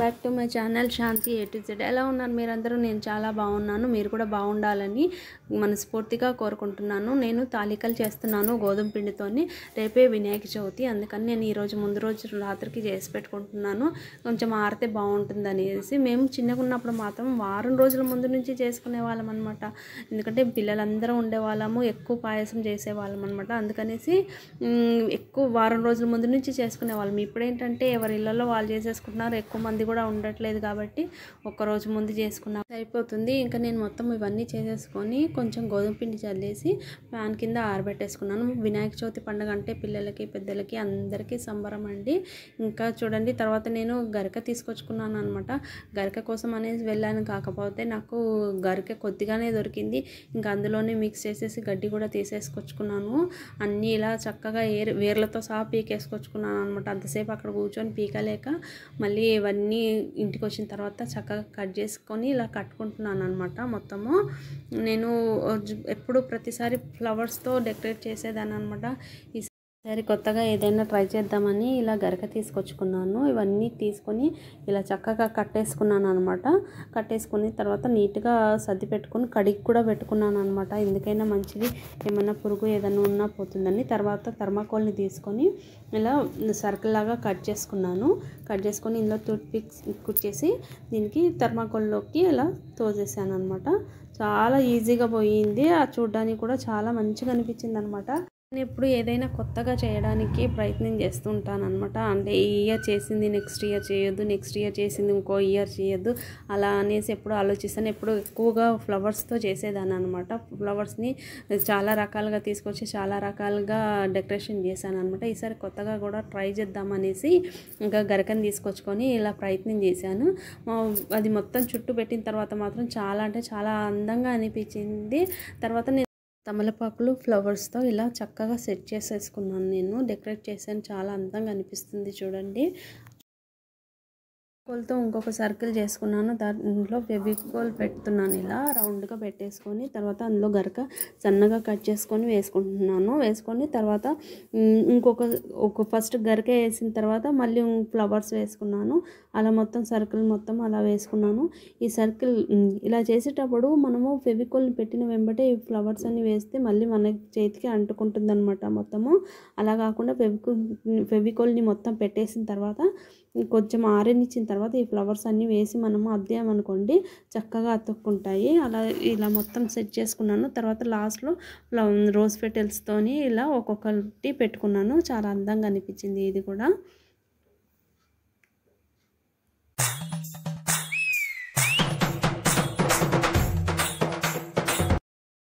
Back to my channel Shanti A to Z. ఎలా ఉన్నారు మీరందరూ? నేను చాలా బాగున్నాను. మీరు కూడా బాగుండాలని మనస్ఫూర్తిగా కోరుకుంటున్నాను. నేను తాలికలు చేస్తున్నాను గోధుమ పిండితోని. రేపే వినాయక చవితి, అందుకని నేను ఈరోజు ముందు రోజు రాత్రికి చేసి పెట్టుకుంటున్నాను. కొంచెం ఆరితే బాగుంటుంది అనేసి. మేము చిన్నగా ఉన్నప్పుడు మాత్రం వారం రోజుల ముందు నుంచి చేసుకునే వాళ్ళం అనమాట. ఎందుకంటే పిల్లలందరూ ఉండేవాళ్ళము, ఎక్కువ పాయసం చేసేవాళ్ళం అనమాట. అందుకనేసి ఎక్కువ వారం రోజుల ముందు నుంచి చేసుకునే వాళ్ళం. ఇప్పుడు ఏంటంటే ఎవరి ఇళ్ళలో వాళ్ళు చేసేసుకుంటున్నారు, ఎక్కువ మంది కూడా ఉండట్లేదు కాబట్టి ఒక్కరోజు ముందు చేసుకున్నా అయిపోతుంది. ఇంకా నేను మొత్తం ఇవన్నీ చేసేసుకొని కొంచెం గోధుమ పిండి చల్లేసి ప్యాన్ కింద ఆరబెట్టేసుకున్నాను. వినాయక చవితి పండుగ అంటే పిల్లలకి పెద్దలకి అందరికీ సంబరం అండి. ఇంకా చూడండి, తర్వాత నేను గరిక తీసుకొచ్చుకున్నాను అనమాట. గరిక కోసం అనేది వెళ్ళాను, కాకపోతే నాకు గరిక కొద్దిగానే దొరికింది. ఇంకా అందులోనే మిక్స్ చేసేసి గడ్డి కూడా తీసేసుకొచ్చుకున్నాను. అన్నీ ఇలా చక్కగా వేర్లతో సహా పీకేసుకొచ్చుకున్నాను అనమాట. అంతసేపు అక్కడ కూర్చొని పీకలేక మళ్ళీ ఇవన్నీ ఇంటికి వచ్చిన తర్వాత చక్కగా కట్ చేసుకొని ఇలా కట్టుకుంటున్నాను అనమాట. మొత్తము నేను ఎప్పుడు ప్రతిసారి ఫ్లవర్స్తో డెకరేట్ చేసేదాన్ని అనమాట. ఈసారి కొత్తగా ఏదైనా ట్రై చేద్దామని ఇలా గరిక తీసుకొచ్చుకున్నాను. ఇవన్నీ తీసుకొని ఇలా చక్కగా కట్టేసుకున్నాను అనమాట. కట్టేసుకుని తర్వాత నీట్గా సర్ది పెట్టుకొని కడిగి కూడా పెట్టుకున్నాను అనమాట. ఎందుకైనా మంచిది, ఏమన్నా పురుగు ఏదైనా ఉన్నా పోతుందని. తర్వాత థర్మాకోల్ని తీసుకొని ఇలా సర్కిల్ లాగా కట్ చేసుకున్నాను. కట్ చేసుకొని ఇందులో టూత్ పిక్స్ కుచ్చేసి దీనికి థర్మాకోల్లోకి ఇలా తోసేసాను అనమాట. చాలా ఈజీగా పోయింది. చూడడానికి కూడా చాలా మంచిగా అనిపించింది అనమాట. నేను ఎప్పుడు ఏదైనా కొత్తగా చేయడానికి ప్రయత్నం చేస్తూ ఉంటాను అనమాట. అంటే ఈ ఇయర్ చేసింది నెక్స్ట్ ఇయర్ చేయొద్దు, నెక్స్ట్ ఇయర్ చేసింది ఇంకో ఇయర్ చేయొద్దు, అలా అనేసి ఎప్పుడు ఆలోచిస్తాను. ఎప్పుడు ఎక్కువగా ఫ్లవర్స్తో చేసేదాన్ని అనమాట. ఫ్లవర్స్ని చాలా రకాలుగా తీసుకొచ్చి చాలా రకాలుగా డెకరేషన్ చేశాను అనమాట. ఈసారి కొత్తగా కూడా ట్రై చేద్దామనేసి ఇంకా గరికని తీసుకొచ్చుకొని ఇలా ప్రయత్నం చేశాను. అది మొత్తం చుట్టూ పెట్టిన తర్వాత మాత్రం చాలా అంటే చాలా అందంగా అనిపించింది. తర్వాత నేను తమలపాకులు ఫ్లవర్స్తో ఇలా చక్కగా సెట్ చేసేసుకున్నాను. నేను డెకరేట్ చేశాను, చాలా అందంగా అనిపిస్తుంది చూడండి. ఫెవికోల్తో ఇంకొక సర్కిల్ చేసుకున్నాను. దాంట్లో ఫెవికోల్ పెడుతున్నాను. ఇలా రౌండ్గా పెట్టేసుకొని తర్వాత అందులో గరక సన్నగా కట్ చేసుకొని వేసుకుంటున్నాను. వేసుకొని తర్వాత ఫస్ట్ గరక వేసిన తర్వాత మళ్ళీ ఫ్లవర్స్ వేసుకున్నాను. అలా మొత్తం సర్కిల్ మొత్తం అలా వేసుకున్నాను. ఈ సర్కిల్ ఇలా చేసేటప్పుడు మనము ఫెవికోల్ని పెట్టిన వెంబటే ఈ ఫ్లవర్స్ అన్ని వేస్తే మళ్ళీ మన చేతికి అంటుకుంటుంది అనమాట మొత్తము. అలా కాకుండా ఫెవికోల్ని మొత్తం పెట్టేసిన తర్వాత కొంచెం ఆరనిచ్చిన తర్వాత ఈ ఫ్లవర్స్ అన్నీ వేసి మనము అద్దామనుకోండి చక్కగా అతుక్కుంటాయి. అలా ఇలా మొత్తం సెట్ చేసుకున్నాను. తర్వాత లాస్ట్లో రోజ్ పెటల్స్తోని ఇలా ఒక్కొక్కటి పెట్టుకున్నాను. చాలా అందంగా అనిపించింది ఇది కూడా.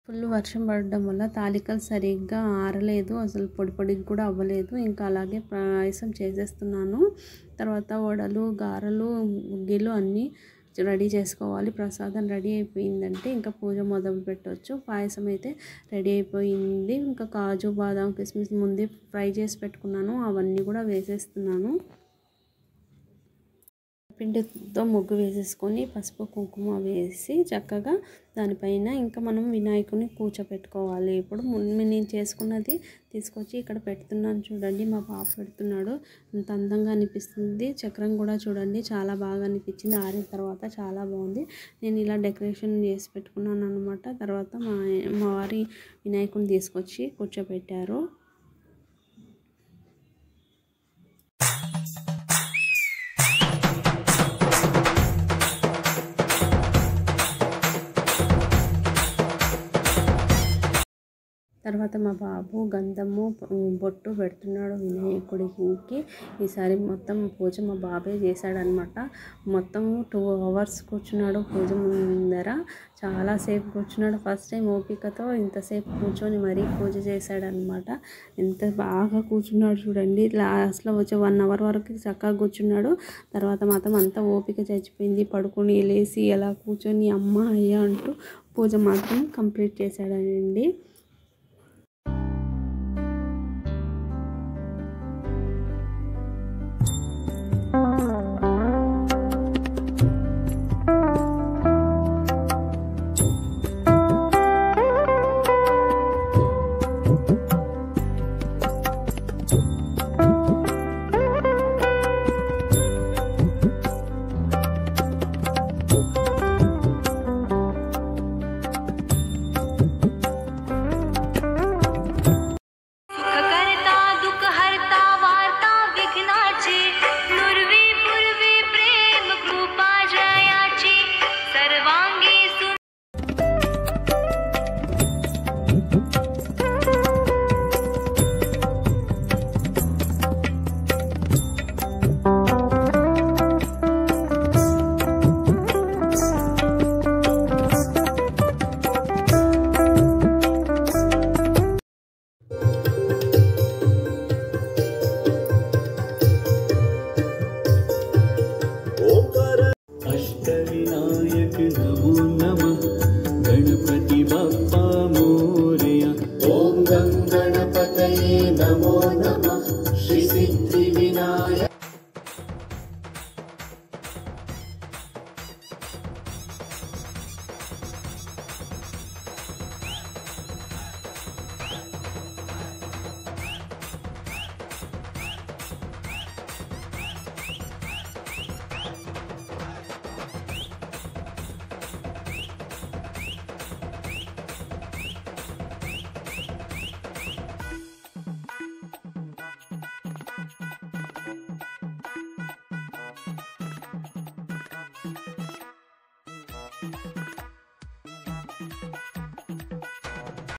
ఫుల్ వర్షం పడడం వల్ల తాలికలు సరిగ్గా ఆరలేదు, అసలు పొడి పొడికి కూడా అవ్వలేదు. ఇంకా అలాగే పాయసం చేసేస్తున్నాను. తర్వాత వడలు, గారెలు, గుగ్గిలు అన్నీ రెడీ చేసుకోవాలి. ప్రసాదం రెడీ అయిపోయిందంటే ఇంకా పూజ మొదలు పెట్టవచ్చు. పాయసం అయితే రెడీ అయిపోయింది. ఇంకా కాజు, బాదాం, కిస్మిస్ ముందే ఫ్రై చేసి పెట్టుకున్నాను, అవన్నీ కూడా వేసేస్తున్నాను. పిండితో ముగ్గు వేసేసుకొని పసుపు కుంకుమ వేసి చక్కగా దానిపైన ఇంకా మనం వినాయకుని కూర్చోపెట్టుకోవాలి. ఇప్పుడు నేను చేసుకున్నది తీసుకొచ్చి ఇక్కడ పెడుతున్నాను చూడండి. మా బాబు పెడుతున్నాడు, అంత అందంగా అనిపిస్తుంది. చక్రం కూడా చూడండి చాలా బాగా అనిపించింది. ఆరిన తర్వాత చాలా బాగుంది. నేను ఇలా డెకరేషన్ చేసి పెట్టుకున్నాను అనమాట. తర్వాత మా వారి వినాయకుని తీసుకొచ్చి కూర్చోపెట్టారు. తర్వాత మా బాబు గంధము బొట్టు పెడుతున్నాడు వినాయకుడికి. ఈసారి మొత్తం పూజ మా బాబే చేశాడనమాట. మొత్తం 2 hours కూర్చున్నాడు పూజ ముందర. చాలాసేపు కూర్చున్నాడు. ఫస్ట్ టైం ఓపికతో ఇంతసేపు కూర్చొని మరీ పూజ చేశాడనమాట. ఎంత బాగా కూర్చున్నాడు చూడండి. లాస్ట్లో వచ్చే 1 hour వరకు చక్కగా కూర్చున్నాడు. తర్వాత మాత్రం అంతా ఓపిక చచ్చిపోయింది. పడుకొని లేచి అలా కూర్చొని అమ్మ అయ్యా అంటూ పూజ మాత్రం కంప్లీట్ చేశాడండి.